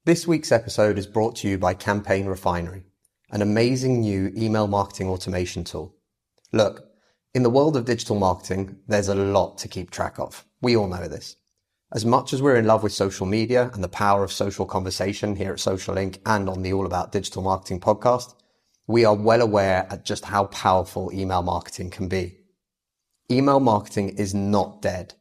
This week's episode is brought to you by Campaign Refinery, an amazing new email marketing automation tool. Look, in the world of digital marketing, there's a lot to keep track of. We all know this. As much as we're in love with social media and the power of social conversation here at Social Inc. and on the All About Digital Marketing podcast, we are well aware at just how powerful email marketing can be. Email marketing is not dead.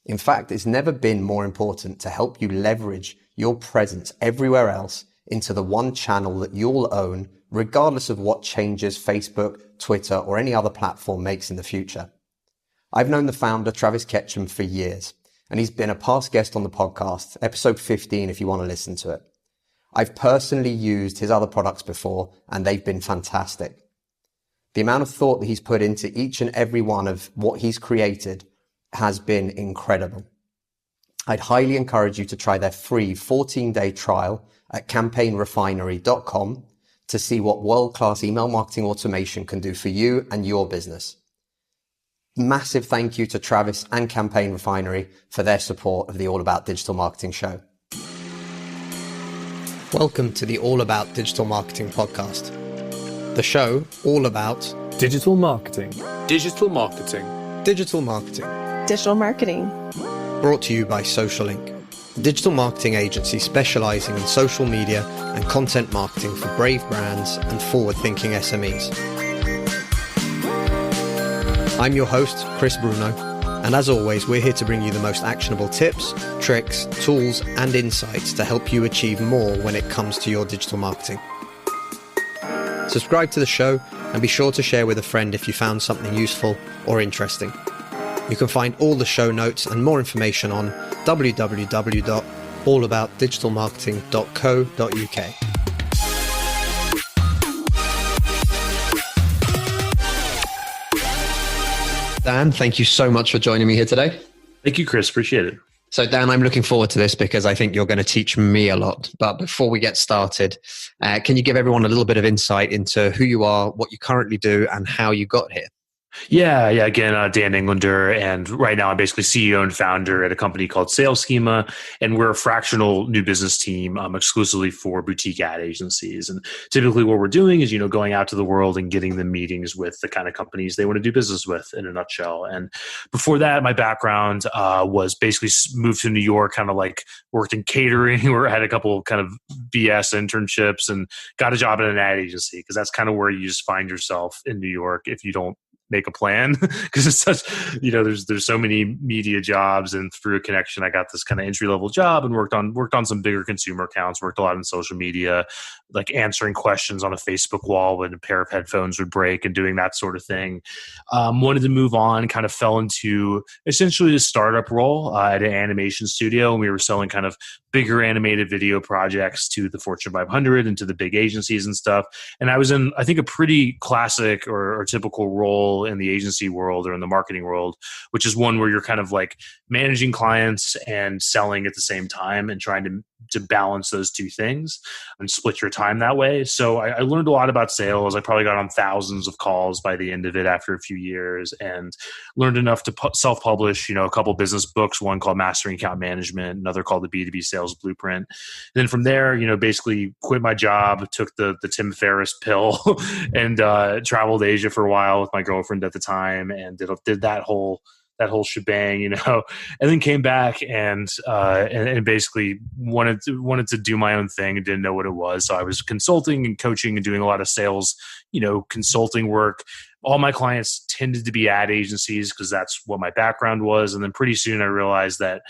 In fact, it's never been more important to help you leverage your presence everywhere else into the one channel that you'll own, regardless of what changes Facebook, Twitter, or any other platform makes in the future. I've known the founder, Travis Ketchum, for years, and he's been a past guest on the podcast, episode 15 if you want to listen to it. I've personally used his other products before, and they've been fantastic. The amount of thought that he's put into each and every one of what he's created has been incredible. I'd highly encourage you to try their free 14-day trial at campaignrefinery.com to see what world-class email marketing automation can do for you and your business. Massive thank you to Travis and Campaign Refinery for their support of the All About Digital Marketing show. Welcome to the All About Digital Marketing podcast. The show all about digital marketing. Digital marketing. Digital marketing. Digital marketing. Brought to you by Social Inc., a digital marketing agency specializing in social media and content marketing for brave brands and forward-thinking SMEs. I'm your host, Chris Bruno, and as always, we're here to bring you the most actionable tips, tricks, tools, and insights to help you achieve more when it comes to your digital marketing. Subscribe to the show and be sure to share with a friend if you found something useful or interesting. You can find all the show notes and more information on www.allaboutdigitalmarketing.co.uk. Dan, thank you so much for joining me here today. Thank you, Chris. Appreciate it. So Dan, I'm looking forward to this because I think you're going to teach me a lot. But before we get started, can you give everyone a little bit of insight into who you are, what you currently do, and how you got here? Yeah. Again, Dan Englander, and right now I'm basically CEO and founder at a company called Sales Schema, and we're a fractional new business team exclusively for boutique ad agencies. And typically, what we're doing is, going out to the world and getting them meetings with the kind of companies they want to do business with, in a nutshell. And before that, my background was basically moved to New York, kind of like worked in catering, or had a couple of kind of BS internships, and got a job at an ad agency because that's kind of where you just find yourself in New York if you don't make a plan, because it's such, there's so many media jobs, and through a connection, I got this kind of entry level job and worked on some bigger consumer accounts, worked a lot in social media, like answering questions on a Facebook wall when a pair of headphones would break and doing that sort of thing. Wanted to move on, kind of fell into essentially a startup role at an animation studio, and we were selling kind of bigger animated video projects to the Fortune 500 and to the big agencies and stuff. And I was in, I think, a pretty classic or typical role in the agency world or in the marketing world, which is one where you're kind of like managing clients and selling at the same time and trying to balance those two things and split your time that way. So I learned a lot about sales. I probably got on thousands of calls by the end of it after a few years, and learned enough to self-publish, a couple business books, one called Mastering Account Management, another called the B2B Sales Blueprint. And then from there, basically quit my job, took the Tim Ferriss pill and traveled to Asia for a while with my girlfriend at the time, and did that whole shebang, and then came back and basically wanted to do my own thing and didn't know what it was. So I was consulting and coaching and doing a lot of sales, consulting work. All my clients tended to be ad agencies because that's what my background was. And then pretty soon I realized that,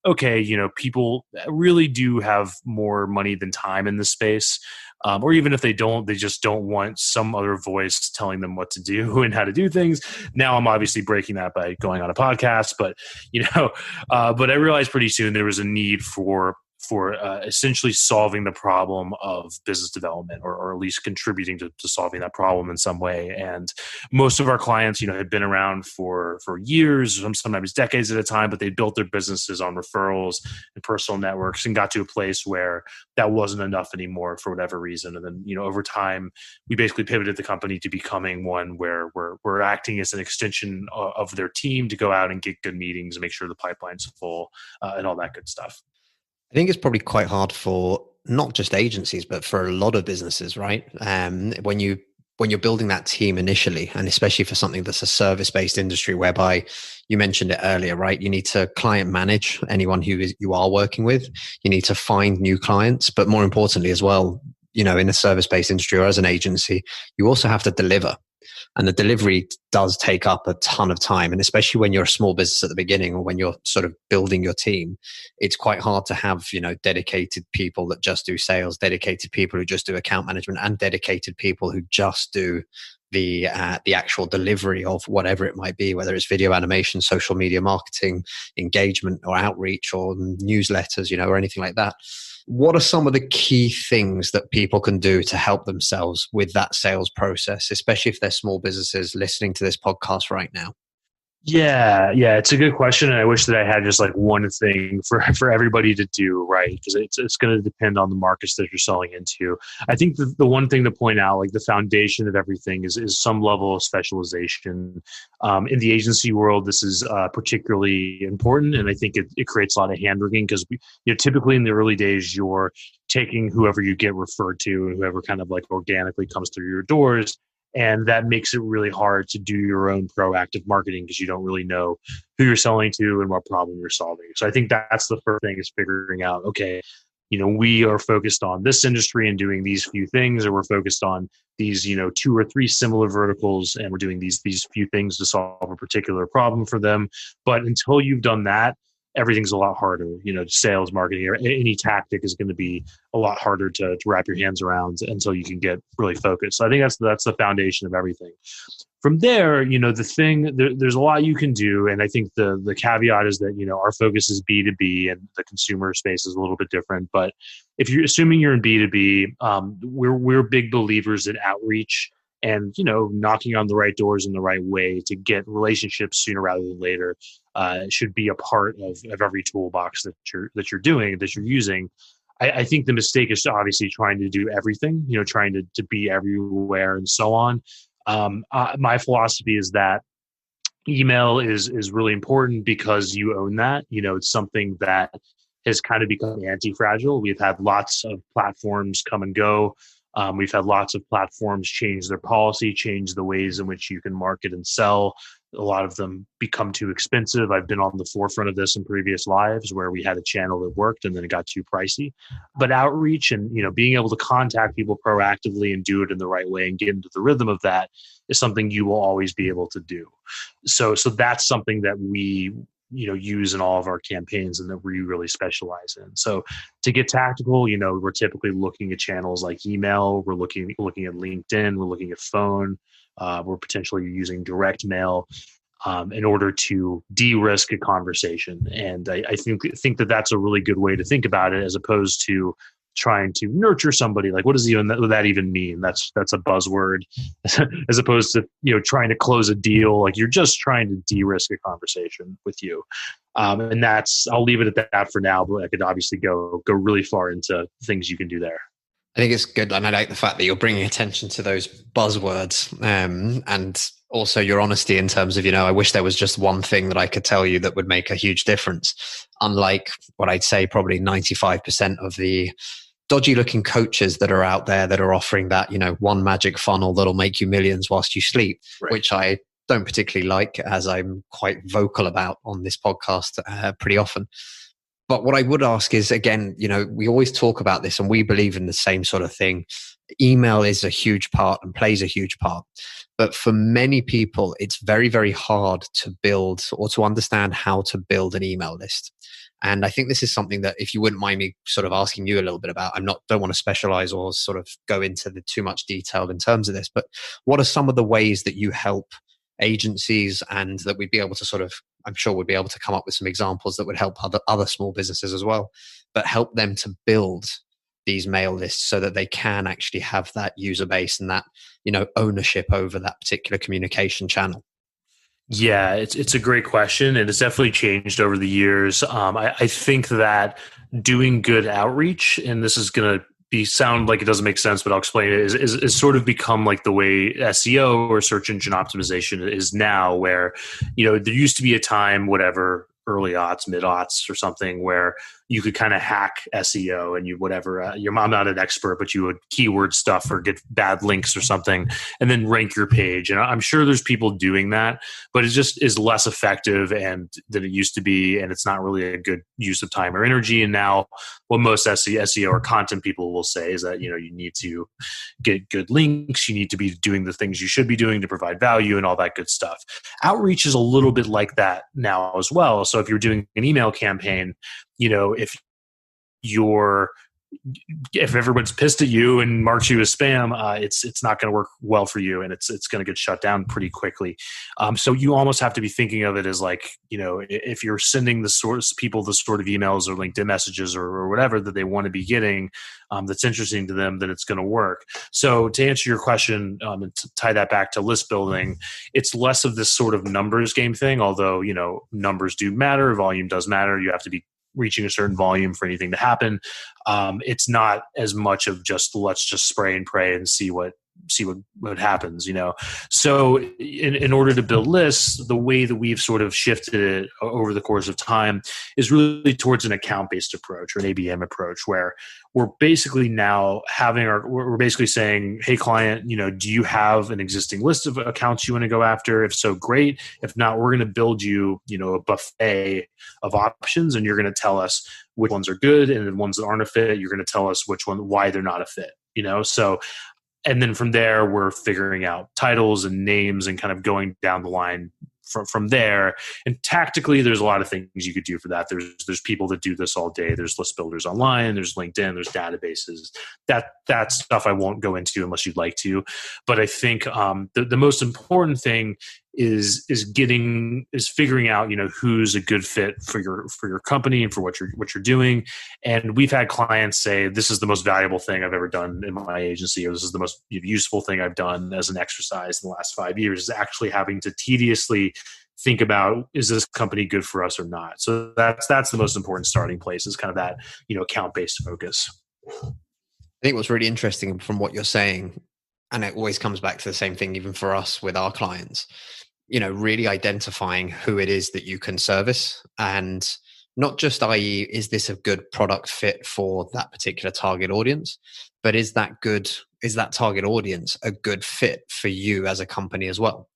okay, people really do have more money than time in this space. Or even if they don't, they just don't want some other voice telling them what to do and how to do things. Now I'm obviously breaking that by going on a podcast, but but I realized pretty soon there was a need for essentially solving the problem of business development, or at least contributing to solving that problem in some way. And most of our clients, had been around for years, sometimes decades at a time, but they built their businesses on referrals and personal networks, and got to a place where that wasn't enough anymore for whatever reason. And then, over time, we basically pivoted the company to becoming one where we're acting as an extension of their team to go out and get good meetings and make sure the pipeline's full and all that good stuff. I think it's probably quite hard for not just agencies, but for a lot of businesses, right? When you're building that team initially, and especially for something that's a service-based industry, whereby you mentioned it earlier, right? You need to client manage anyone you are working with. You need to find new clients, but more importantly as well, in a service-based industry or as an agency, you also have to deliver. And the delivery does take up a ton of time. And especially when you're a small business at the beginning or when you're sort of building your team, it's quite hard to have, dedicated people that just do sales, dedicated people who just do account management, and dedicated people who just do the actual delivery of whatever it might be, whether it's video animation, social media marketing, engagement or outreach or newsletters, or anything like that. What are some of the key things that people can do to help themselves with that sales process, especially if they're small businesses listening to this podcast right now? Yeah, it's a good question, and I wish that I had just like one thing for everybody to do, right? Because it's going to depend on the markets that you're selling into. I think the one thing to point out, like the foundation of everything, is some level of specialization. In the agency world, this is particularly important, and I think it creates a lot of hand wringing because typically in the early days you're taking whoever you get referred to and whoever kind of like organically comes through your doors. And that makes it really hard to do your own proactive marketing because you don't really know who you're selling to and what problem you're solving. So I think that's the first thing, is figuring out, okay, we are focused on this industry and doing these few things, or we're focused on these, 2 or 3 similar verticals, and we're doing these few things to solve a particular problem for them. But until you've done that, everything's a lot harder. Sales, marketing, or any tactic is going to be a lot harder to wrap your hands around until you can get really focused. So I think that's the foundation of everything. From there, there's a lot you can do. And I think the caveat is that, our focus is B2B and the consumer space is a little bit different. But if you're assuming you're in B2B, we're big believers in outreach and, knocking on the right doors in the right way to get relationships sooner rather than later should be a part of every toolbox that you're using. I think the mistake is obviously trying to do everything, trying to be everywhere and so on. My philosophy is that email is really important because you own that. It's something that has kind of become anti-fragile. We've had lots of platforms come and go. We've had lots of platforms change their policy, change the ways in which you can market and sell. A lot of them become too expensive. I've been on the forefront of this in previous lives where we had a channel that worked and then it got too pricey. But outreach and, being able to contact people proactively and do it in the right way and get into the rhythm of that is something you will always be able to do. So that's something that we use in all of our campaigns and that we really specialize in. So to get tactical, we're typically looking at channels like email, we're looking at LinkedIn, we're looking at phone, we're potentially using direct mail in order to de-risk a conversation. And I think that that's a really good way to think about it, as opposed to trying to nurture somebody. Like, what does that even mean? That's a buzzword, as opposed to trying to close a deal. Like, you're just trying to de-risk a conversation with you, and I'll leave it at that for now. But I could obviously go really far into things you can do there. I think it's good, and I like the fact that you're bringing attention to those buzzwords, and also your honesty in terms of, I wish there was just one thing that I could tell you that would make a huge difference. Unlike what I'd say probably 95% of the dodgy looking coaches that are out there that are offering that, one magic funnel that'll make you millions whilst you sleep, right, which I don't particularly like, as I'm quite vocal about on this podcast pretty often. But what I would ask is, again, we always talk about this and we believe in the same sort of thing. Email is a huge part and plays a huge part. But for many people, it's very, very hard to build or to understand how to build an email list. And I think this is something that, if you wouldn't mind me sort of asking you a little bit about, don't want to specialize or sort of go into the too much detail in terms of this, but what are some of the ways that you help agencies, and that we'd be able to sort of, I'm sure we'd be able to come up with some examples that would help other small businesses as well, but help them to build these mail lists so that they can actually have that user base and that, ownership over that particular communication channel? Yeah, it's a great question, and it's definitely changed over the years. I think that doing good outreach, and this is going to sound like it doesn't make sense, but I'll explain it, is sort of become like the way SEO or search engine optimization is now, where, there used to be a time, whatever, early aughts, mid aughts or something, where, you could kind of hack SEO and you whatever. I'm not an expert, but you would keyword stuff or get bad links or something, and then rank your page. And I'm sure there's people doing that, but it just is less effective and than it used to be, and it's not really a good use of time or energy. And now, what most SEO or content people will say is that you need to get good links, you need to be doing the things you should be doing to provide value and all that good stuff. Outreach is a little bit like that now as well. So if you're doing an email campaign, if everyone's pissed at you and marks you as spam, it's not going to work well for you, and it's going to get shut down pretty quickly. So you almost have to be thinking of it as like, if you're sending the sort of emails or LinkedIn messages or whatever that they want to be getting, that's interesting to them, then it's going to work. So to answer your question, and to tie that back to list building, it's less of this sort of numbers game thing, although, numbers do matter, volume does matter. You have to be reaching a certain volume for anything to happen. It's not as much of just let's just spray and pray and see what happens, So in order to build lists, the way that we've sort of shifted it over the course of time is really towards an account-based approach or an ABM approach, where we're basically now we're basically saying, hey client, do you have an existing list of accounts you want to go after? If so, great. If not, we're going to build you, a buffet of options, and you're going to tell us which ones are good, and the ones that aren't a fit, you're going to tell us why they're not a fit, So, and then from there, we're figuring out titles and names and kind of going down the line from there. And tactically, there's a lot of things you could do for that. There's people that do this all day. There's list builders online. There's LinkedIn. There's databases. That stuff I won't go into unless you'd like to. But I think the most important thing is figuring out who's a good fit for your company and for what you're doing. And we've had clients say, this is the most valuable thing I've ever done in my agency, or this is the most useful thing I've done as an exercise in the last 5 years, is actually having to tediously think about, is this company good for us or not? So that's the most important starting place, is kind of that account-based focus. I think what's really interesting from what you're saying, and it always comes back to the same thing, even for us with our clients, really identifying who it is that you can service, and not just, i.e., is this a good product fit for that particular target audience, but is that target audience a good fit for you as a company as well?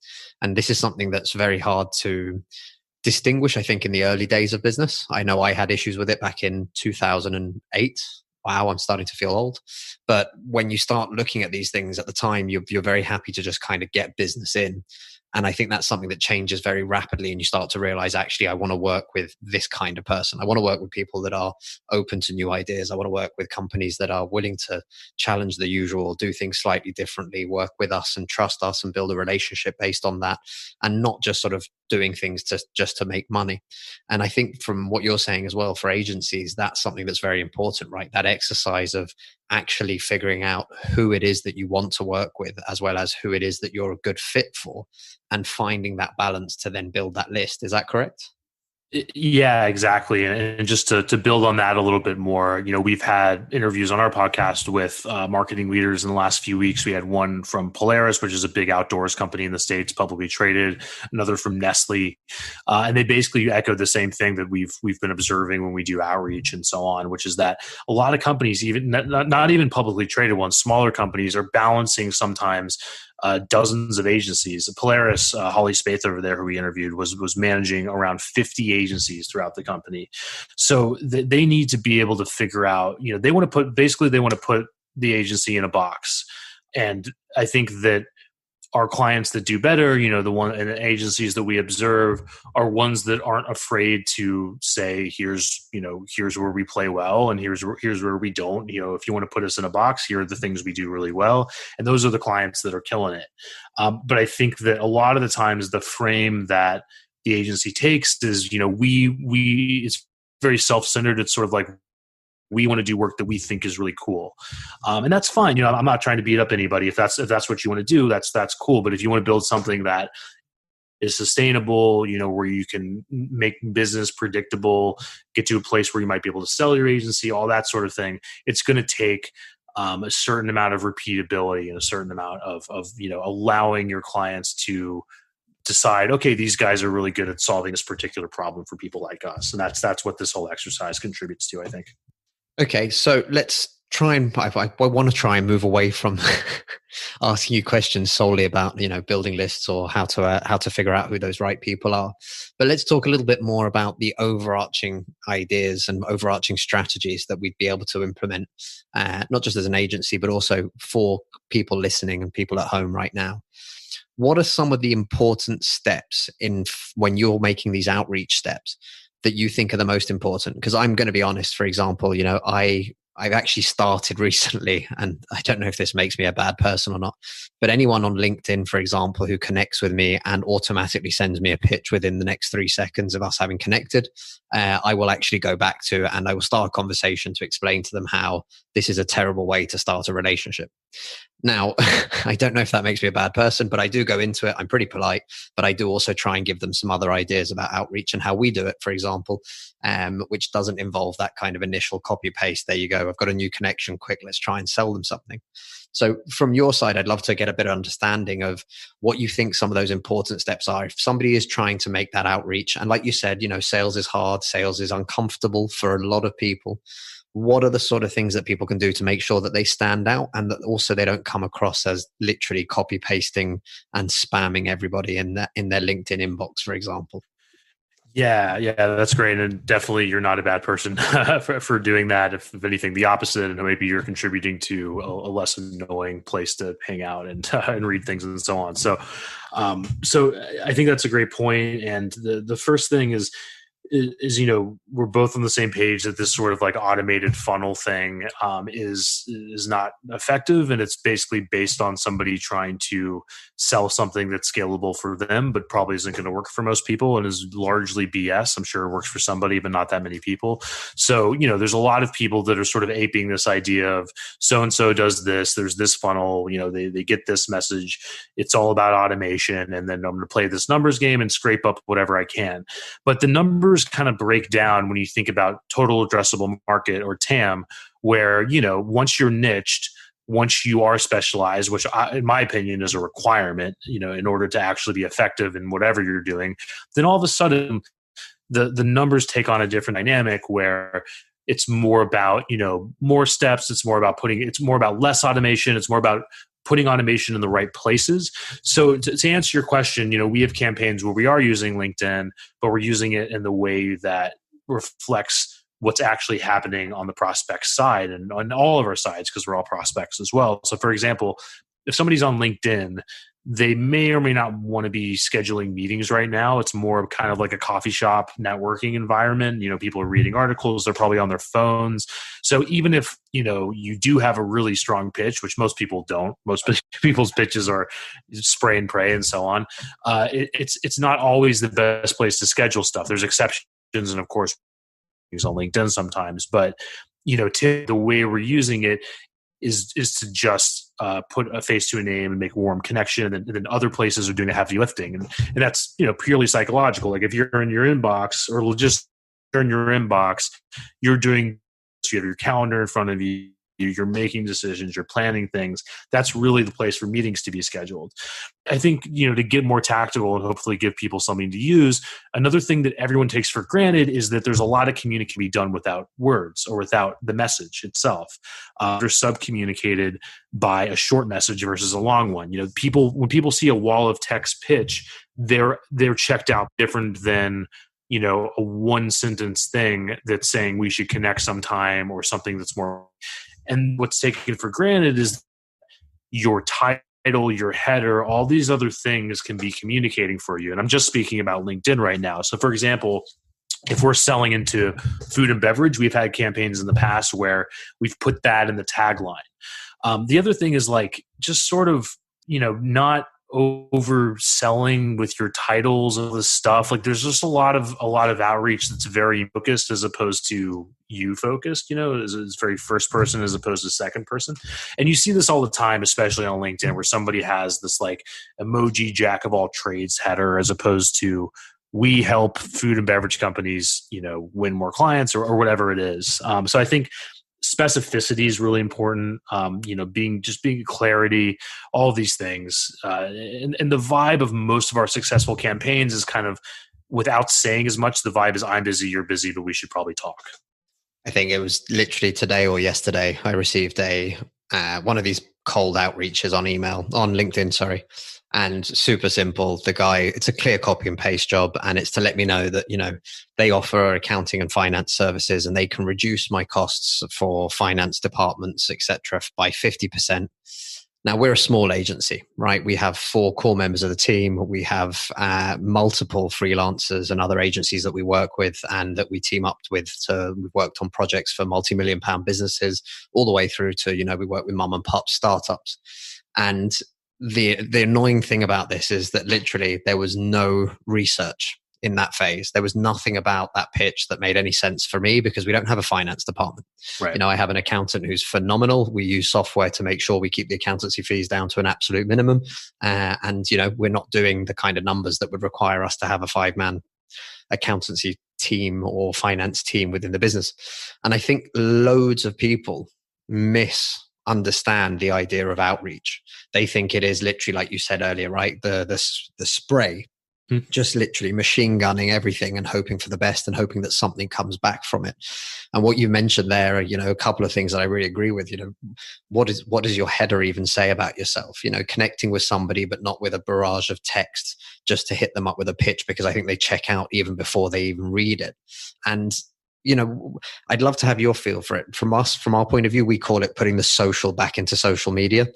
And this is something that's very hard to distinguish, I think, in the early days of business. I know I had issues with it back in 2008. Wow, I'm starting to feel old. But when you start looking at these things at the time, you're very happy to just kind of get business in. And I think that's something that changes very rapidly, and you start to realize, actually, I want to work with this kind of person. I want to work with people that are open to new ideas. I want to work with companies that are willing to challenge the usual, do things slightly differently, work with us and trust us and build a relationship based on that, and not just sort of doing things just to make money. And I think from what you're saying as well, for agencies, that's something that's very important, right? That exercise of actually figuring out who it is that you want to work with, as well as who it is that you're a good fit for, and finding that balance to then build that list. Is that correct? Yeah, exactly. And just to build on that a little bit more, we've had interviews on our podcast with marketing leaders in the last few weeks. We had one from Polaris, which is a big outdoors company in the States, publicly traded, another from Nestle. And they basically echoed the same thing that we've been observing when we do outreach and so on, which is that a lot of companies, even not even publicly traded ones, smaller companies, are balancing sometimes dozens of agencies. Polaris, Holly Spaeth over there, who we interviewed, was managing around 50 agencies throughout the company. So they need to be able to figure out, they want to put the agency in a box. And I think that our clients that do better, the agencies that we observe are ones that aren't afraid to say, here's where we play well, and here's where we don't. If you want to put us in a box, here are the things we do really well, and those are the clients that are killing it. But I think that a lot of the times the frame that the agency takes is, it's very self-centered. It's sort of like, we want to do work that we think is really cool. And that's fine. I'm not trying to beat up anybody. If that's what you want to do, that's cool. But if you want to build something that is sustainable, where you can make business predictable, get to a place where you might be able to sell your agency, all that sort of thing, it's going to take a certain amount of repeatability and a certain amount of allowing your clients to decide, okay, these guys are really good at solving this particular problem for people like us. And that's what this whole exercise contributes to, I think. Okay, so let's try and I want to try and move away from asking you questions solely about building lists or how to figure out who those right people are. But let's talk a little bit more about the overarching ideas and overarching strategies that we'd be able to implement, not just as an agency, but also for people listening and people at home right now. What are some of the important steps when you're making these outreach steps that you think are the most important? Because I'm going to be honest, for example, I've actually started recently, and I don't know if this makes me a bad person or not, but anyone on LinkedIn, for example, who connects with me and automatically sends me a pitch within the next 3 seconds of us having connected, I will actually go back to, and I will start a conversation to explain to them how this is a terrible way to start a relationship. Now, I don't know if that makes me a bad person, but I do go into it. I'm pretty polite, but I do also try and give them some other ideas about outreach and how we do it, for example, which doesn't involve that kind of initial copy paste. There you go. I've got a new connection. Quick, let's try and sell them something. So from your side, I'd love to get a better understanding of what you think some of those important steps are. If somebody is trying to make that outreach, and like you said, sales is hard, sales is uncomfortable for a lot of people. What are the sort of things that people can do to make sure that they stand out and that also they don't come across as literally copy pasting and spamming everybody in their LinkedIn inbox, for example? Yeah, that's great. And definitely you're not a bad person for doing that. If anything, the opposite, and maybe you're contributing to a less annoying place to hang out and read things and so on. So I think that's a great point. And the first thing is we're both on the same page that this sort of like automated funnel thing is not effective, and it's basically based on somebody trying to sell something that's scalable for them, but probably isn't going to work for most people and is largely BS. I'm sure it works for somebody, but not that many people. So there's a lot of people that are sort of aping this idea of so and so does this. There's this funnel. They get this message. It's all about automation, and then I'm going to play this numbers game and scrape up whatever I can. But the numbers kind of break down when you think about total addressable market, or TAM, where once you're niched, once you are specialized, which in my opinion is a requirement, in order to actually be effective in whatever you're doing, then all of a sudden the numbers take on a different dynamic where it's more about more steps. It's more about less automation. It's more about putting automation in the right places. So to answer your question, we have campaigns where we are using LinkedIn, but we're using it in the way that reflects what's actually happening on the prospect side and on all of our sides, because we're all prospects as well. So for example, if somebody's on LinkedIn, they may or may not want to be scheduling meetings right now. It's more kind of like a coffee shop networking environment. People are reading articles. They're probably on their phones. So even if, you do have a really strong pitch, which most people don't, most people's pitches are spray and pray and so on. It's not always the best place to schedule stuff. There's exceptions. And of course, use on LinkedIn sometimes, but the way we're using it is to just put a face to a name and make a warm connection, and then other places are doing the heavy lifting, and that's purely psychological. Like if you're in your inbox, or just in your inbox, you're doing. So you have your calendar in front of you. You're making decisions, you're planning things. That's really the place for meetings to be scheduled. I think, to get more tactical and hopefully give people something to use, another thing that everyone takes for granted is that there's a lot of communication can be done without words or without the message itself. They're sub-communicated by a short message versus a long one. When people see a wall of text pitch, they're checked out different than a one sentence thing that's saying we should connect sometime, or something that's more. And what's taken for granted is your title, your header, all these other things can be communicating for you. And I'm just speaking about LinkedIn right now. So for example, if we're selling into food and beverage, we've had campaigns in the past where we've put that in the tagline. The other thing is just sort of, not overselling with your titles of the stuff. There's just a lot of outreach that's very focused as opposed to you focused, it's very first person as opposed to second person. And you see this all the time, especially on LinkedIn, where somebody has this emoji jack of all trades header as opposed to we help food and beverage companies, win more clients or whatever it is. So I think specificity is really important. Being clarity, all of these things, and the vibe of most of our successful campaigns is kind of, without saying as much, the vibe is I'm busy, you're busy, but we should probably talk. I think it was literally today or yesterday I received one of these cold outreaches on LinkedIn, sorry. And super simple. The guy, it's a clear copy and paste job. And it's to let me know that, they offer accounting and finance services and they can reduce my costs for finance departments, etc., by 50%. Now, we're a small agency, right? We have 4 core members of the team. We have multiple freelancers and other agencies that we work with and that we team up with. We've worked on projects for multi-million-pound businesses all the way through to, we work with mom and pop startups. And the annoying thing about this is that literally there was no research in that phase. There was nothing about that pitch that made any sense for me because we don't have a finance department. Right. I have an accountant who's phenomenal. We use software to make sure we keep the accountancy fees down to an absolute minimum. And we're not doing the kind of numbers that would require us to have a 5-man accountancy team or finance team within the business. And I think loads of people misunderstand the idea of outreach. They think it is literally, like you said earlier, right? The spray. Just literally machine gunning everything and hoping for the best and hoping that something comes back from it. And what you mentioned there are, a couple of things that I really agree with. What does your header even say about yourself? Connecting with somebody, but not with a barrage of text just to hit them up with a pitch because I think they check out even before they even read it. And I'd love to have your feel for it. From our point of view, we call it putting the social back into social media.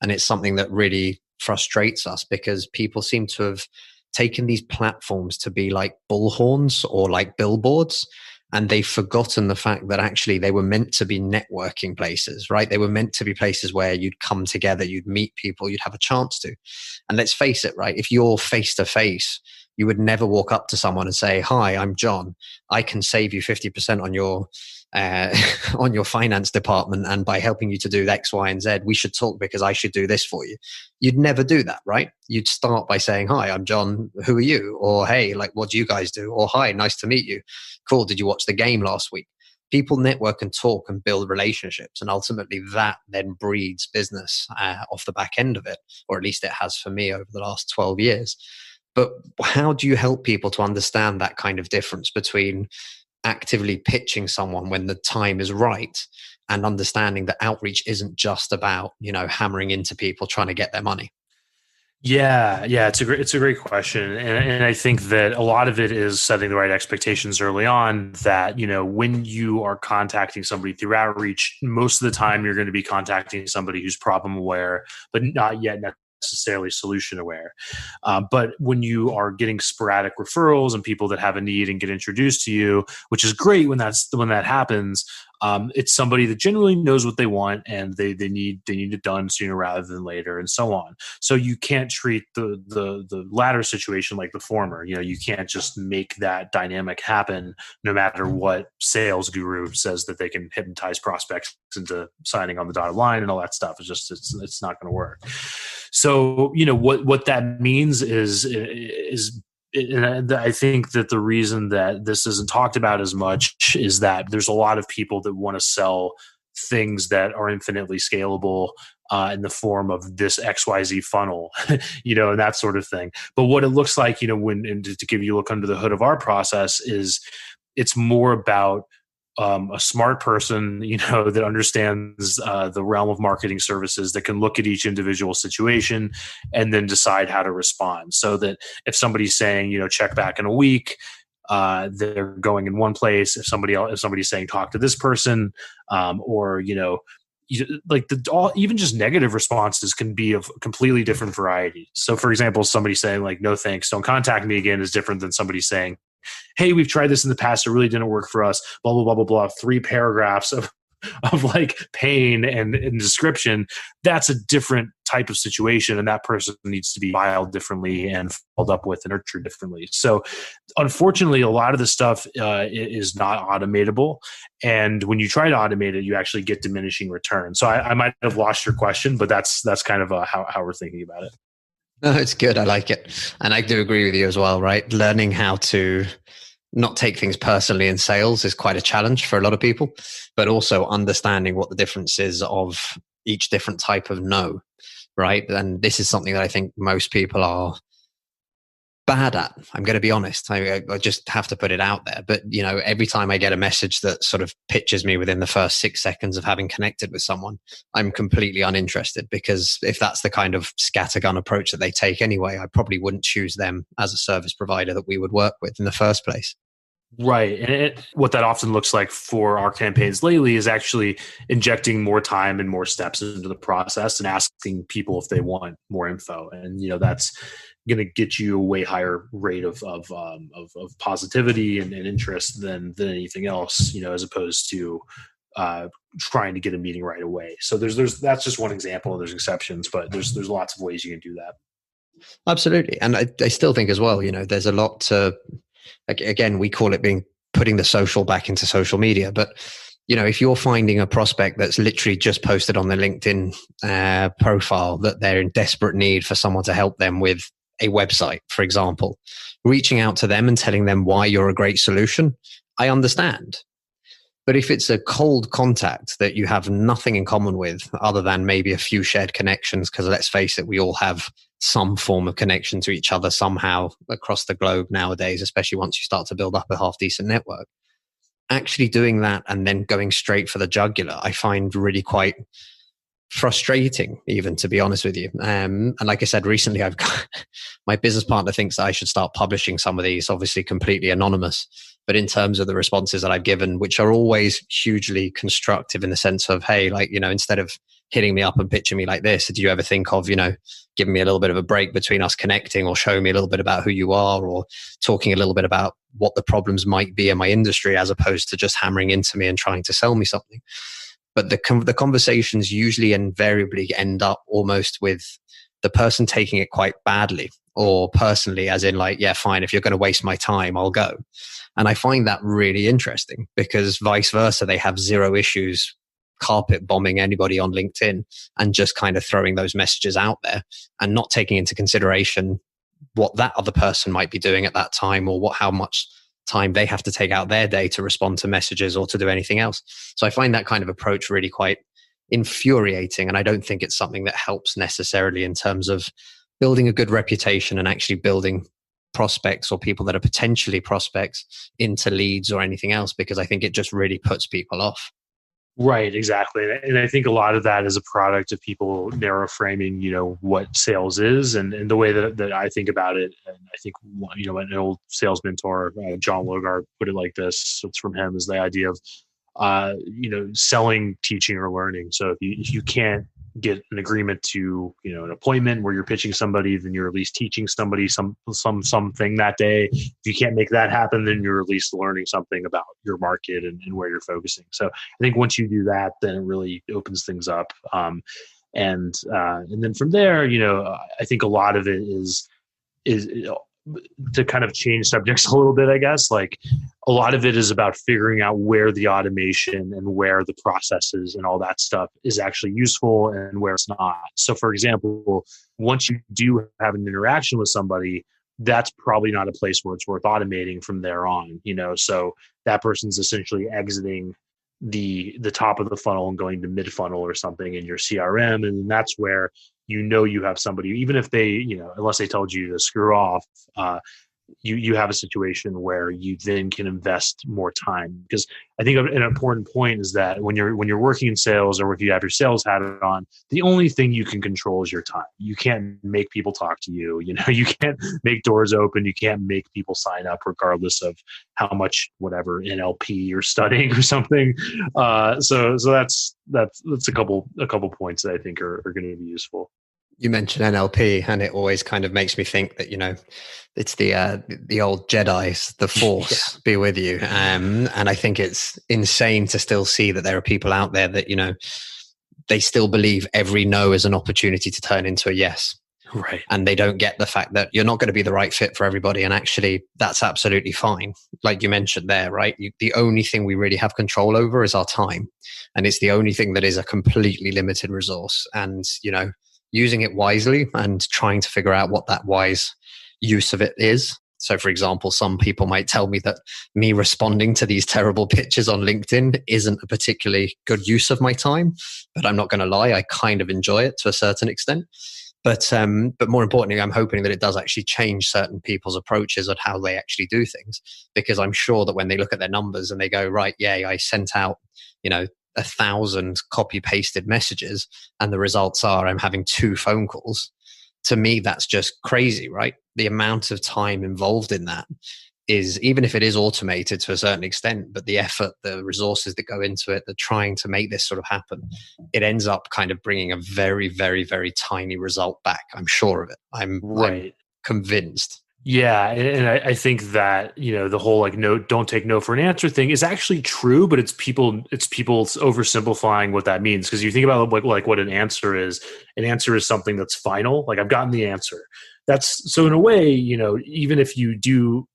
And it's something that really frustrates us because people seem to have taken these platforms to be like bullhorns or like billboards. And they've forgotten the fact that actually they were meant to be networking places, right? They were meant to be places where you'd come together, you'd meet people, you'd have a chance to. And let's face it, right? If you're face to face, you would never walk up to someone and say, "Hi, I'm John. I can save you 50% on your finance department. And by helping you to do X, Y, and Z, we should talk because I should do this for you." You'd never do that, right? You'd start by saying, "Hi, I'm John. Who are you?" Or, "Hey, what do you guys do?" Or, "Hi, nice to meet you. Cool. Did you watch the game last week?" People network and talk and build relationships. And ultimately that then breeds business off the back end of it, or at least it has for me over the last 12 years. But how do you help people to understand that kind of difference between actively pitching someone when the time is right and understanding that outreach isn't just about, hammering into people trying to get their money? Yeah, it's a great question, and I think that a lot of it is setting the right expectations early on. That when you are contacting somebody through outreach, most of the time you're going to be contacting somebody who's problem aware, but not yet necessarily solution aware. But when you are getting sporadic referrals and people that have a need and get introduced to you, which is great when that happens, it's somebody that generally knows what they want and they need it done sooner rather than later, and so on. So you can't treat the latter situation like the former. You can't just make that dynamic happen no matter what sales guru says that they can hypnotize prospects into signing on the dotted line and all that stuff. It's not going to work. So what that means is and I think that the reason that this isn't talked about as much is that there's a lot of people that want to sell things that are infinitely scalable in the form of this XYZ funnel, and that sort of thing. But what it looks like, to give you a look under the hood of our process, is it's more about a smart person, that understands the realm of marketing services, that can look at each individual situation and then decide how to respond. So that if somebody's saying, check back in a week, they're going in one place. If somebody's saying talk to this person, or even just negative responses can be of a completely different variety. So, for example, somebody saying like, "No thanks, don't contact me again," is different than somebody saying, "Hey, we've tried this in the past. It really didn't work for us. Blah, blah, blah, blah, blah." 3 paragraphs of like pain and description. That's a different type of situation. And that person needs to be filed differently and followed up with and nurtured differently. So unfortunately, a lot of the stuff is not automatable. And when you try to automate it, you actually get diminishing returns. So I might have lost your question, but that's kind of how we're thinking about it. No, it's good. I like it. And I do agree with you as well, right? Learning how to not take things personally in sales is quite a challenge for a lot of people, but also understanding what the difference is of each different type of no, right? And this is something that I think most people are bad at. I'm going to be honest. I just have to put it out there. But, every time I get a message that sort of pitches me within the first 6 seconds of having connected with someone, I'm completely uninterested, because if that's the kind of scattergun approach that they take anyway, I probably wouldn't choose them as a service provider that we would work with in the first place. Right. And what that often looks like for our campaigns lately is actually injecting more time and more steps into the process and asking people if they want more info. And, that's going to get you a way higher rate of positivity and interest than anything else, as opposed to trying to get a meeting right away. So that's just one example. There's exceptions, but there's lots of ways you can do that. Absolutely. And I still think as well, there's a lot to, again, we call it putting the social back into social media. But, if you're finding a prospect that's literally just posted on their LinkedIn profile that they're in desperate need for someone to help them with a website, for example, reaching out to them and telling them why you're a great solution, I understand. But if it's a cold contact that you have nothing in common with other than maybe a few shared connections, because let's face it, we all have some form of connection to each other somehow across the globe nowadays, especially once you start to build up a half decent network. Actually doing that and then going straight for the jugular, I find really quite frustrating, even, to be honest with you. And like I said, recently I've got my business partner thinks that I should start publishing some of these, obviously completely anonymous. But in terms of the responses that I've given, which are always hugely constructive in the sense of, hey, instead of hitting me up and pitching me like this, do you ever think of, giving me a little bit of a break between us connecting, or showing me a little bit about who you are, or talking a little bit about what the problems might be in my industry, as opposed to just hammering into me and trying to sell me something. But the conversations usually invariably end up almost with the person taking it quite badly, or personally, as in yeah, fine, if you're going to waste my time, I'll go. And I find that really interesting, because vice versa, they have zero issues carpet bombing anybody on LinkedIn and just kind of throwing those messages out there and not taking into consideration what that other person might be doing at that time, or how much time they have to take out their day to respond to messages or to do anything else. So I find that kind of approach really quite infuriating. And I don't think it's something that helps necessarily in terms of building a good reputation and actually building prospects or people that are potentially prospects into leads or anything else, because I think it just really puts people off. Right, exactly. And I think a lot of that is a product of people narrow framing, what sales is, and the way that I think about it. And I think, an old sales mentor, John Logar, put it like this. It's from him, is the idea of, selling, teaching, or learning. So if you can't get an agreement to, an appointment where you're pitching somebody, then you're at least teaching somebody something that day. If you can't make that happen, then you're at least learning something about your market and where you're focusing. So I think once you do that, then it really opens things up. And then from there, I think a lot of it is to kind of change subjects a little bit, I guess. Like, a lot of it is about figuring out where the automation and where the processes and all that stuff is actually useful and where it's not. So, for example, once you do have an interaction with somebody, that's probably not a place where it's worth automating from there on. So that person's essentially exiting the top of the funnel and going to mid funnel or something in your CRM, and that's where you have somebody, even if they, unless they told you to screw off, you have a situation where you then can invest more time. Because I think an important point is that when you're working in sales, or if you have your sales hat on, the only thing you can control is your time. You can't make people talk to you. You can't make doors open. You can't make people sign up, regardless of how much whatever NLP you're studying or something. So that's a couple points that I think are going to be useful. You mentioned NLP, and it always kind of makes me think that, it's the old Jedi's, the Force be with you. And I think it's insane to still see that there are people out there that, they still believe every no is an opportunity to turn into a yes. Right. And they don't get the fact that you're not going to be the right fit for everybody. And actually, that's absolutely fine. Like you mentioned there, right? The only thing we really have control over is our time. And it's the only thing that is a completely limited resource. And, using it wisely and trying to figure out what that wise use of it is So for example, some people might tell me that me responding to these terrible pictures on LinkedIn isn't a particularly good use of my time, but I'm not going to lie, I kind of enjoy it to a certain extent. But more importantly, I'm hoping that it does actually change certain people's approaches on how they actually do things, because I'm sure that when they look at their numbers and they go, right, yeah, I sent out, 1,000 copy pasted messages and the results are I'm having 2 phone calls. To me, that's just crazy, right? The amount of time involved in that is, even if it is automated to a certain extent, but the effort, the resources that go into it, the trying to make this sort of happen, it ends up kind of bringing a very, very, very tiny result back. I'm sure of it. I'm convinced. Yeah, and I think that the whole no, don't take no for an answer thing is actually true, but it's people oversimplifying what that means, because you think about like what an answer is. An answer is something that's final. Like, I've gotten the answer. That's so in a way, even if you do,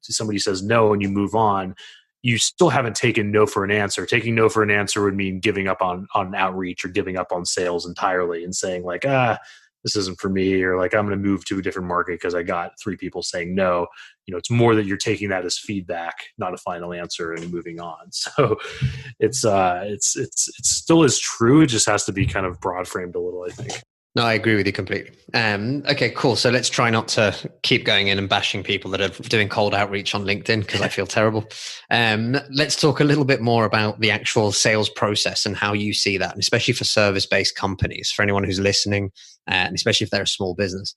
somebody says no and you move on, you still haven't taken no for an answer. Taking no for an answer would mean giving up on outreach or giving up on sales entirely and saying like, this isn't for me, or like, I'm going to move to a different market because I got 3 people saying no. It's more that you're taking that as feedback, not a final answer, and moving on. So it's still as true. It just has to be kind of broad framed a little, I think. No, I agree with you completely. Okay, cool. So let's try not to keep going in and bashing people that are doing cold outreach on LinkedIn, because I feel terrible. Let's talk a little bit more about the actual sales process and how you see that, and especially for service-based companies, for anyone who's listening, and especially if they're a small business.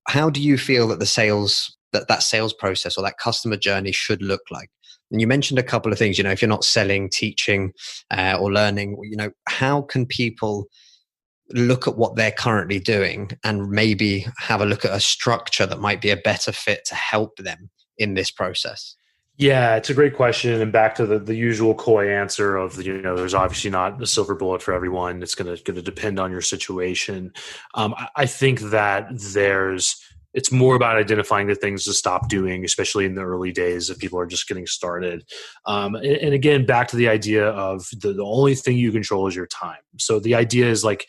How do you feel that that sales process or that customer journey should look like? And you mentioned a couple of things, if you're not selling, teaching, or learning, how can people look at what they're currently doing and maybe have a look at a structure that might be a better fit to help them in this process? Yeah, it's a great question. And back to the usual coy answer of, there's obviously not a silver bullet for everyone. It's going to depend on your situation. I think that it's more about identifying the things to stop doing, especially in the early days if people are just getting started. And again, back to the idea of the only thing you control is your time. So the idea is like,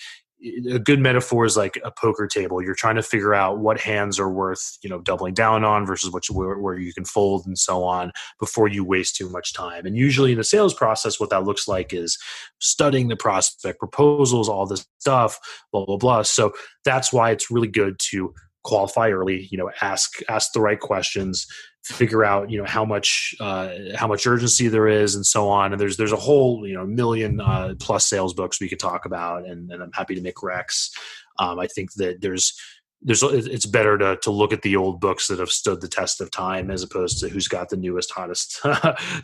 a good metaphor is like a poker table. You're trying to figure out what hands are worth, doubling down on versus where you can fold and so on before you waste too much time. And usually in the sales process, what that looks like is studying the prospect, proposals, all this stuff, blah, blah, blah. So that's why it's really good to qualify early, ask the right questions, figure out, how much urgency there is and so on. And there's a whole, million plus sales books we could talk about, and I'm happy to make recs. I think that it's better to look at the old books that have stood the test of time as opposed to who's got the newest, hottest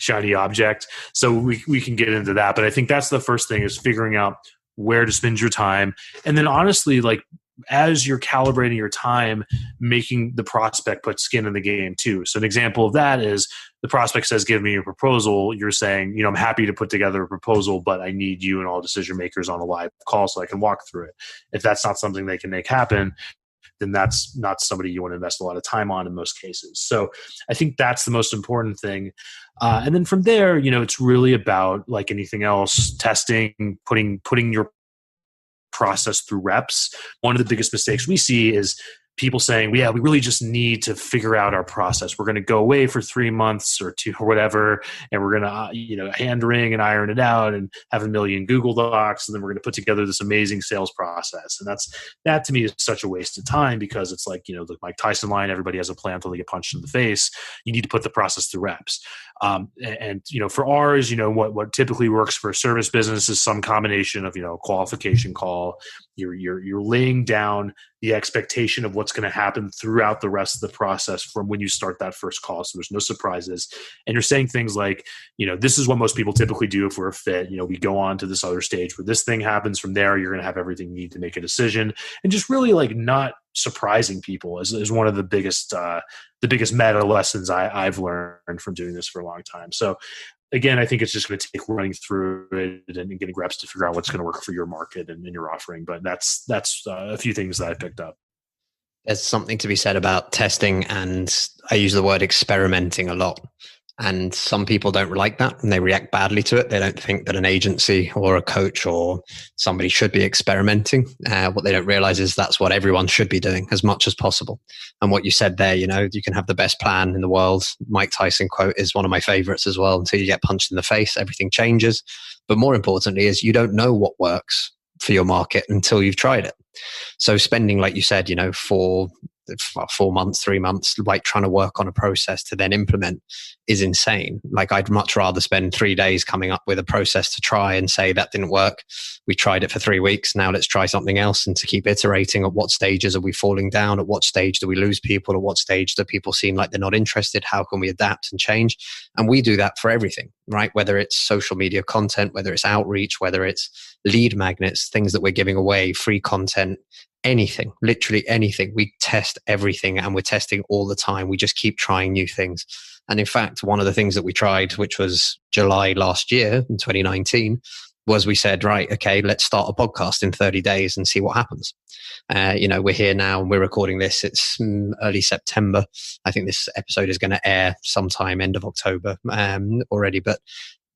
shiny object. So we can get into that. But I think that's the first thing, is figuring out where to spend your time. And then honestly, like, as you're calibrating your time, making the prospect put skin in the game too. So an example of that is the prospect says, give me a proposal. You're saying, I'm happy to put together a proposal, but I need you and all decision makers on a live call so I can walk through it. If that's not something they can make happen, then that's not somebody you want to invest a lot of time on in most cases. So I think that's the most important thing. And then from there, it's really about, like anything else, testing, putting your process through reps. One of the biggest mistakes we see is people saying, yeah, we really just need to figure out our process. We're going to go away for 3 months or 2 or whatever, and we're going to, hand wring and iron it out and have a million Google Docs, and then we're going to put together this amazing sales process. And that to me is such a waste of time, because it's like, the Mike Tyson line, everybody has a plan until they get punched in the face. You need to put the process through reps. And for ours, what typically works for a service business is some combination of, qualification call. You're laying down the expectation of what's going to happen throughout the rest of the process from when you start that first call. So there's no surprises. And you're saying things like, this is what most people typically do if we're a fit. We go on to this other stage where this thing happens. From there, you're going to have everything you need to make a decision. And just really like not surprising people is one of the biggest meta lessons I've learned from doing this for a long time. So again, I think it's just going to take running through it and getting reps to figure out what's going to work for your market and your offering. But that's a few things that I picked up. There's something to be said about testing, and I use the word experimenting a lot. And some people don't like that and they react badly to it. They don't think that an agency or a coach or somebody should be experimenting. What they don't realize is that's what everyone should be doing as much as possible. And what you said there, you can have the best plan in the world. Mike Tyson quote is one of my favorites as well. Until you get punched in the face, everything changes. But more importantly is you don't know what works for your market until you've tried it. So spending, like you said, 4 months, 3 months, like trying to work on a process to then implement is insane. Like I'd much rather spend 3 days coming up with a process to try and say that didn't work. We tried it for 3 weeks. Now let's try something else, and to keep iterating. At what stages are we falling down? At what stage do we lose people? At what stage do people seem like they're not interested? How can we adapt and change? And we do that for everything, right? Whether it's social media content, whether it's outreach, whether it's lead magnets, things that we're giving away, free content, anything, literally anything. We test everything, and we're testing all the time. We just keep trying new things. And in fact, one of the things that we tried, which was July last year in 2019, was we said, right, okay, let's start a podcast in 30 days and see what happens. We're here now and we're recording this. It's early September. I think this episode is going to air sometime end of October already. But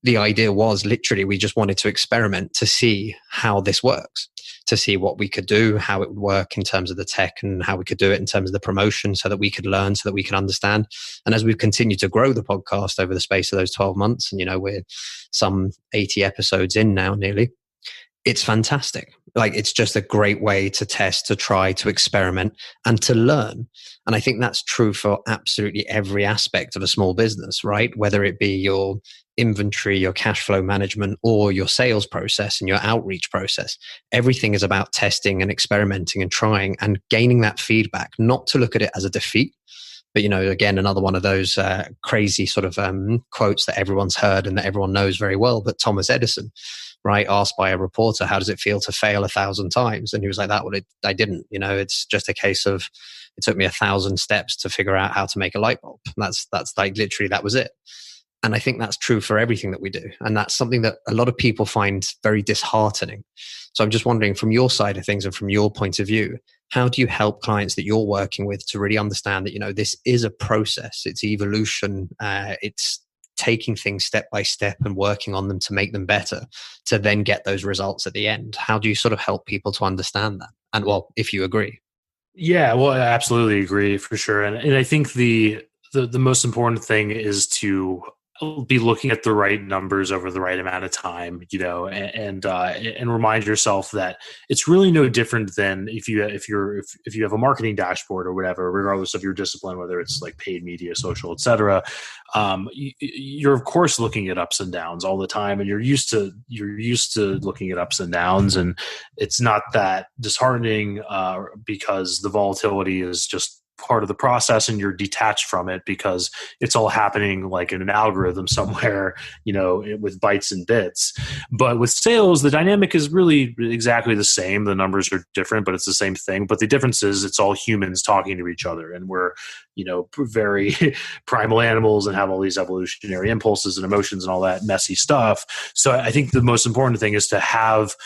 the idea was literally we just wanted to experiment to see how this works, to see what we could do, how it would work in terms of the tech, and how we could do it in terms of the promotion, so that we could learn, so that we can understand. And as we've continued to grow the podcast over the space of those 12 months, and we're some 80 episodes in now nearly, it's fantastic. Like, it's just a great way to test, to try, to experiment, and to learn. And I think that's true for absolutely every aspect of a small business, right? Whether it be your inventory, your cash flow management, or your sales process and your outreach process. Everything is about testing and experimenting and trying and gaining that feedback, not to look at it as a defeat. But, again, another one of those crazy sort of quotes that everyone's heard and that everyone knows very well. But Thomas Edison, right, asked by a reporter, how does it feel to fail 1,000 times? And he was like, I didn't. It's just a case of, it took me 1,000 steps to figure out how to make a light bulb. That's like literally, that was it. And I think that's true for everything that we do. And that's something that a lot of people find very disheartening. So I'm just wondering, from your side of things and from your point of view, how do you help clients that you're working with to really understand that, this is a process, it's evolution, it's taking things step by step and working on them to make them better, to then get those results at the end? How do you sort of help people to understand that? And well, if you agree. Yeah, well, I absolutely agree for sure. And I think the most important thing is to be looking at the right numbers over the right amount of time, and remind yourself that it's really no different than if you have a marketing dashboard or whatever, regardless of your discipline, whether it's like paid media, social, etc. You're of course looking at ups and downs all the time, and you're used to looking at ups and downs, and it's not that disheartening because the volatility is just part of the process, and you're detached from it because it's all happening like in an algorithm somewhere, with bytes and bits. But with sales, the dynamic is really exactly the same. The numbers are different, but it's the same thing. But the difference is it's all humans talking to each other, and we're, very primal animals and have all these evolutionary impulses and emotions and all that messy stuff. So I think the most important thing is to have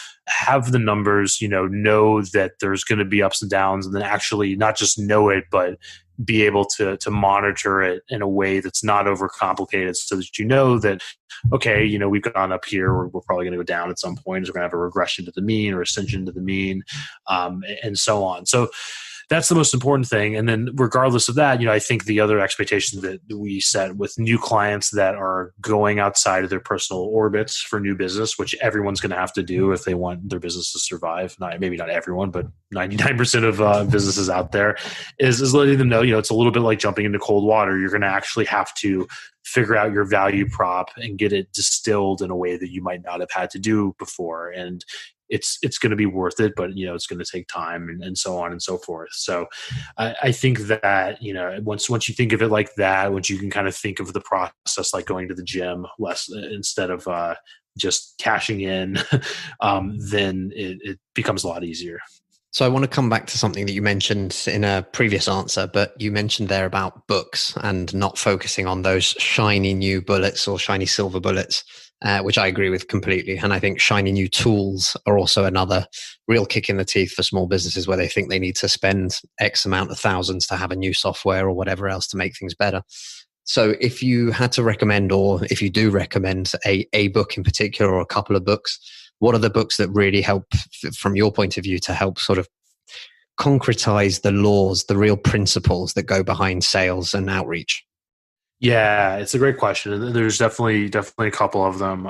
the numbers, know that there's going to be ups and downs, and then actually not just know it, but be able to monitor it in a way that's not overcomplicated, so that that, okay, we've gone up here, we're probably going to go down at some point. We're going to have a regression to the mean or ascension to the mean, and so on. So that's the most important thing. And then regardless of that, I think the other expectations that we set with new clients that are going outside of their personal orbits for new business, which everyone's going to have to do if they want their business to survive. Maybe not everyone, but 99% of businesses out there, is letting them know, it's a little bit like jumping into cold water. You're going to actually have to figure out your value prop and get it distilled in a way that you might not have had to do before. And it's going to be worth it, but it's going to take time, and so on and so forth. So I think that, once you think of it like that, once you can kind of think of the process like going to the gym less, instead of just cashing in, then it becomes a lot easier. So I want to come back to something that you mentioned in a previous answer, but you mentioned there about books and not focusing on those shiny new bullets or shiny silver bullets, which I agree with completely. And I think shiny new tools are also another real kick in the teeth for small businesses, where they think they need to spend X amount of thousands to have a new software or whatever else to make things better. So if you had to recommend, or if you do recommend a book in particular or a couple of books, what are the books that really help, from your point of view, to help sort of concretize the laws, the real principles that go behind sales and outreach? Yeah, it's a great question. And there's definitely a couple of them.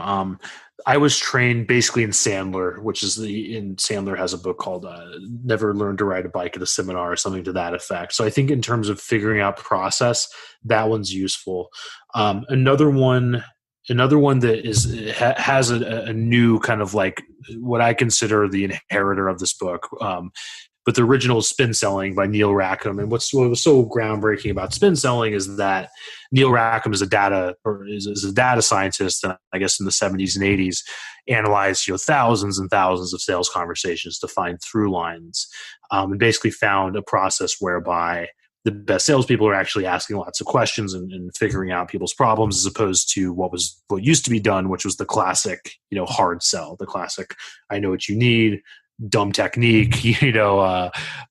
I was trained basically in Sandler, Sandler has a book called Never Learned to Ride a Bike at a Seminar, or something to that effect. So I think in terms of figuring out the process, that one's useful. Another one that has a new kind of like what I consider the inheritor of this book. But the original is Spin Selling by Neil Rackham. And what was so groundbreaking about spin selling is that Neil Rackham is a data scientist, and I guess in the 70s and 80s, analyzed thousands and thousands of sales conversations to find through lines, and basically found a process whereby the best salespeople are actually asking lots of questions and figuring out people's problems, as opposed to what used to be done, which was the classic, hard sell, the classic, I know what you need, dumb technique,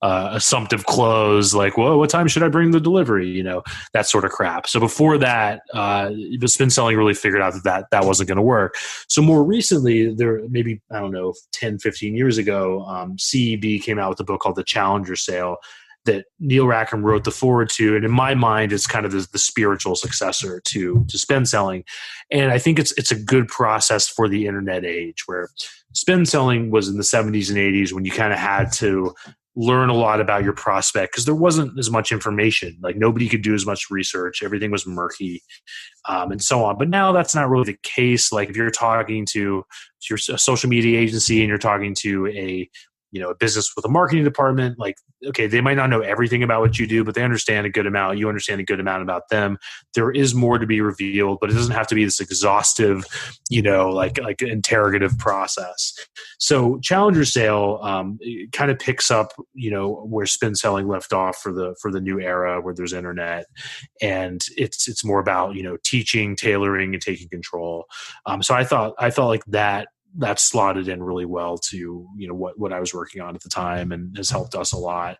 assumptive close, like, whoa, what time should I bring the delivery? That sort of crap. So before that, the spin selling really figured out that wasn't going to work. So more recently, maybe, 10, 15 years ago, CEB came out with a book called The Challenger Sale that Neil Rackham wrote the foreword to. And in my mind, it's kind of the spiritual successor to spin selling. And I think it's a good process for the internet age, where spin selling was in the 70s and 80s, when you kind of had to learn a lot about your prospect because there wasn't as much information. Like, nobody could do as much research. Everything was murky, and so on. But now that's not really the case. Like, if you're talking to your social media agency and you're talking to a business with a marketing department, like, okay, they might not know everything about what you do, but they understand a good amount. You understand a good amount about them. There is more to be revealed, but it doesn't have to be this exhaustive, like interrogative process. So Challenger Sale it kind of picks up, where spin selling left off for the new era where there's internet, and it's more about teaching, tailoring, and taking control. So I felt like that slotted in really well to what I was working on at the time, and has helped us a lot.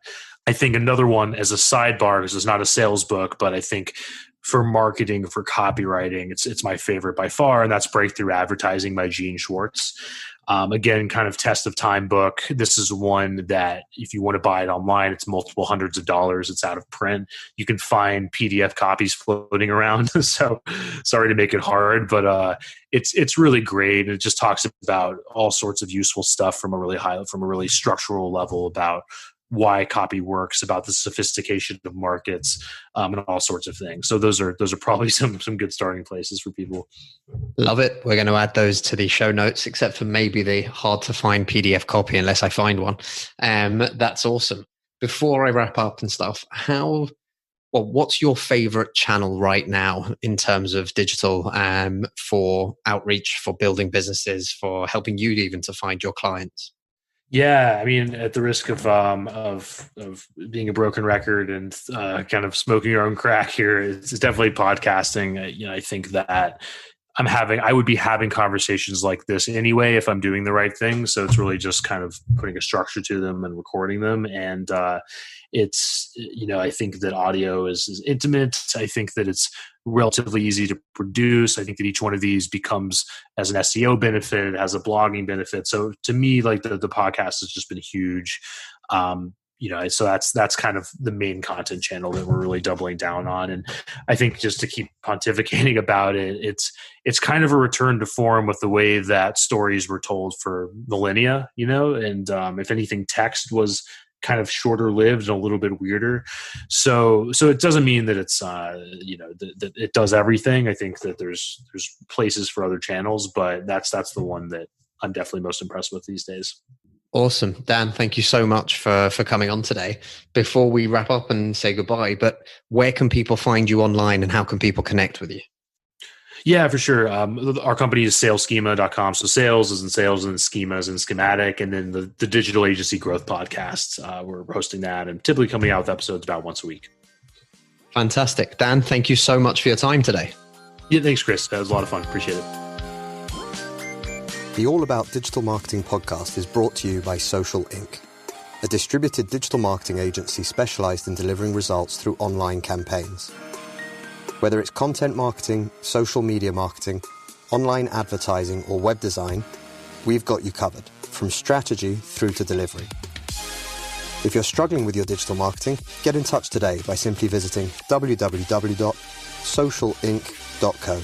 I think another one, as a sidebar, because it's not a sales book, but I think for marketing, for copywriting, it's my favorite by far, and that's Breakthrough Advertising by Gene Schwartz. Again, kind of test of time book. This is one that if you want to buy it online, it's multiple hundreds of dollars. It's out of print. You can find PDF copies floating around. So sorry to make it hard, but it's really great. It just talks about all sorts of useful stuff from a really structural level about why copy works, about the sophistication of markets, and all sorts of things. So those are probably some good starting places for people. Love it. We're going to add those to the show notes, except for maybe the hard to find PDF copy, unless I find one. That's awesome. Before I wrap up and stuff, what's your favorite channel right now in terms of digital, for outreach, for building businesses, for helping you even to find your clients? Yeah, I mean, at the risk of being a broken record and kind of smoking your own crack here, it's definitely podcasting. I think that I would be having conversations like this anyway if I'm doing the right thing. So it's really just kind of putting a structure to them and recording them. And I think that audio is intimate. I think that it's relatively easy to produce. I think that each one of these becomes, as an SEO benefit, it has a blogging benefit. So to me, like the podcast has just been huge. So that's kind of the main content channel that we're really doubling down on. And I think, just to keep pontificating about it, it's kind of a return to form with the way that stories were told for millennia, and if anything, text was kind of shorter lived and a little bit weirder. So it doesn't mean that it's that it does everything. I think that there's places for other channels, but that's the one that I'm definitely most impressed with these days. Awesome. Dan, thank you so much for coming on today. Before we wrap up and say goodbye, but where can people find you online, and how can people connect with you? Yeah, for sure. Our company is salesschema.com. So sales is in sales and schema is in schematic. And then the Digital Agency Growth Podcast, we're hosting that and typically coming out with episodes about once a week. Fantastic. Dan, thank you so much for your time today. Yeah, thanks, Chris. That was a lot of fun. Appreciate it. The All About Digital Marketing podcast is brought to you by Social Inc., a distributed digital marketing agency specialized in delivering results through online campaigns. Whether it's content marketing, social media marketing, online advertising, or web design, we've got you covered, from strategy through to delivery. If you're struggling with your digital marketing, get in touch today by simply visiting www.socialinc.co.